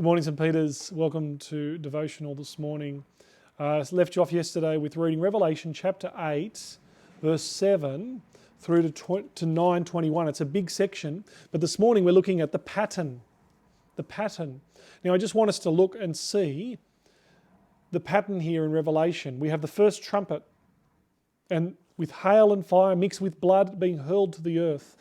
Good morning, St. Peter's. Welcome to devotional this morning. Left you off yesterday with reading Revelation chapter 8, verse 7 through to 9:21. It's a big section, but this morning we're looking at the pattern. The pattern. Now I just want us to look and see the pattern here in Revelation. We have the first trumpet, and with hail and fire mixed with blood being hurled to the earth.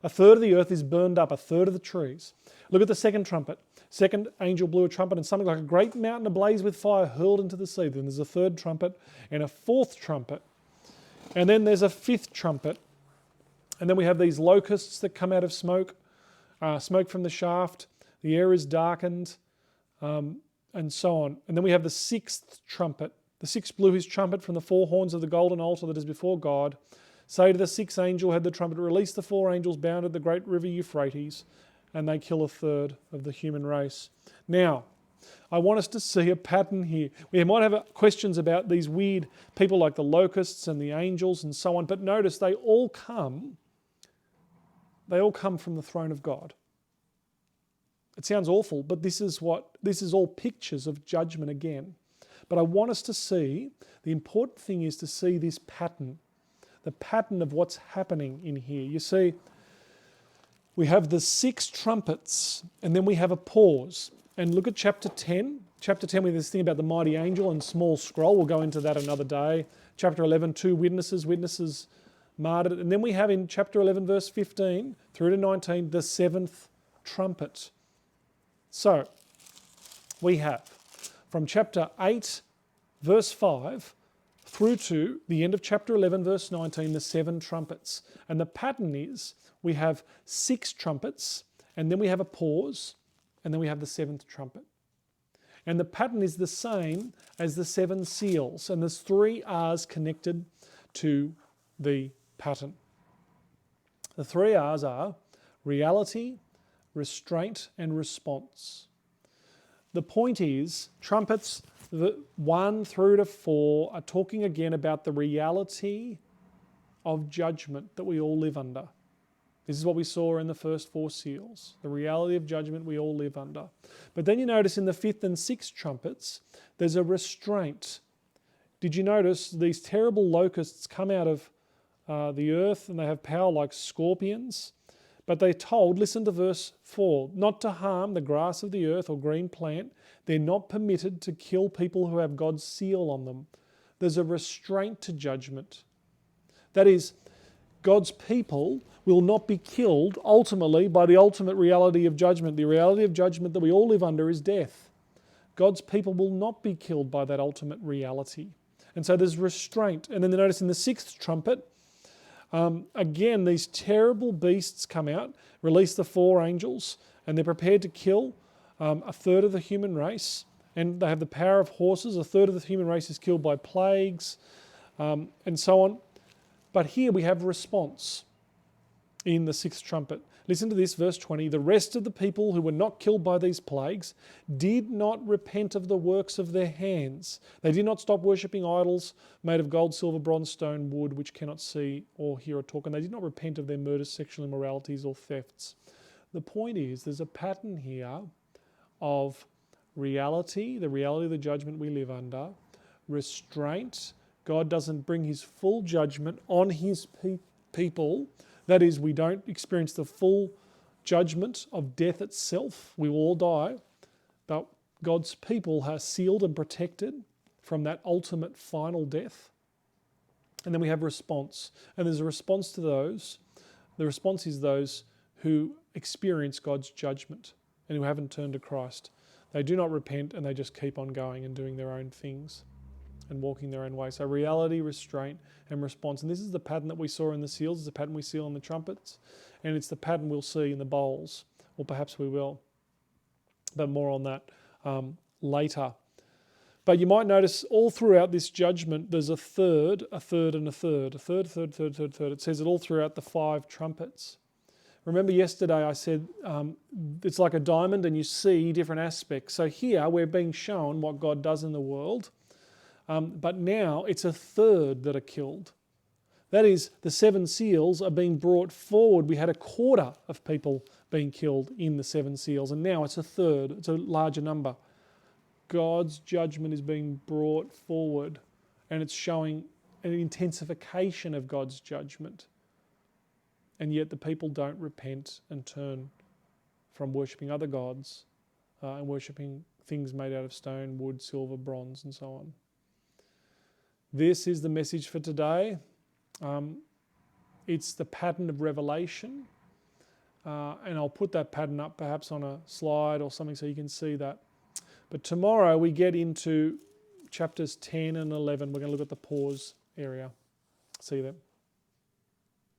A third of the earth is burned up, a third of the trees. Look at the second trumpet. Second angel blew a trumpet, and something like a great mountain ablaze with fire hurled into the sea. Then there's a third trumpet and a fourth trumpet. And then there's a fifth trumpet. And then we have these locusts that come out of smoke, smoke from the shaft. The air is darkened, and so on. And then we have the sixth trumpet. The sixth blew his trumpet from the four horns of the golden altar that is before God. Say to the sixth angel, had the trumpet, release the four angels bound at the great river Euphrates, and they kill a third of the human race. Now, I want us to see a pattern here. We might have questions about these weird people like the locusts and the angels and so on, but notice they all come from the throne of God. It sounds awful, but this is all pictures of judgment again. But I want us to see, the important thing is to see this pattern, the pattern of what's happening in here. You see, we have the six trumpets, and then we have a pause. And look at chapter 10. Chapter 10, we have this thing about the mighty angel and small scroll. We'll go into that another day. Chapter 11, two witnesses martyred. And then we have in chapter 11, verse 15 through to 19, the seventh trumpet. So, we have from chapter 8, verse 5, through to the end of chapter 11, verse 19, the seven trumpets. And the pattern is we have six trumpets, and then we have a pause, and then we have the seventh trumpet. And the pattern is the same as the seven seals, and there's three R's connected to the pattern. The three R's are reality, restraint, and response. The point is, trumpets 1 through to 4 are talking again about the reality of judgment that we all live under. This is what we saw in the first four seals, the reality of judgment we all live under. But then you notice in the fifth and sixth trumpets, there's a restraint. Did you notice these terrible locusts come out of the earth and they have power like scorpions? But they're told, listen to verse 4, not to harm the grass of the earth or green plant. They're not permitted to kill people who have God's seal on them. There's a restraint to judgment. That is, God's people will not be killed ultimately by the ultimate reality of judgment. The reality of judgment that we all live under is death. God's people will not be killed by that ultimate reality. And so there's restraint. And then notice in the sixth trumpet, again, these terrible beasts come out, release the four angels, and they're prepared to kill a third of the human race. And they have the power of horses. A third of the human race is killed by plagues, and so on. But here we have response in the sixth trumpet. Listen to this, verse 20. The rest of the people who were not killed by these plagues did not repent of the works of their hands. They did not stop worshipping idols made of gold, silver, bronze, stone, wood, which cannot see or hear or talk. And they did not repent of their murders, sexual immoralities, or thefts. The point is, there's a pattern here of reality, the reality of the judgment we live under, restraint. God doesn't bring his full judgment on his people. That is, we don't experience the full judgment of death itself. We will all die. But God's people are sealed and protected from that ultimate final death. And then we have response. And there's a response to those. The response is those who experience God's judgment and who haven't turned to Christ. They do not repent and they just keep on going and doing their own things and walking their own way. So reality, restraint, and response. And this is the pattern that we saw in the seals. It's the pattern we see on the trumpets. And it's the pattern we'll see in the bowls. Or perhaps we will. But more on that later. But you might notice all throughout this judgment, there's a third, and a third. A third. It says it all throughout the five trumpets. Remember yesterday I said it's like a diamond and you see different aspects. So here we're being shown what God does in the world. But now it's a third that are killed. That is, the seven seals are being brought forward. We had a quarter of people being killed in the 7 seals. And now it's a third, it's a larger number. God's judgment is being brought forward, and it's showing an intensification of God's judgment. And yet the people don't repent and turn from worshipping other gods and worshipping things made out of stone, wood, silver, bronze, and so on. This is the message for today. It's the pattern of revelation. And I'll put that pattern up perhaps on a slide or something so you can see that. But tomorrow we get into chapters 10 and 11. We're going to look at the pause area. See you then.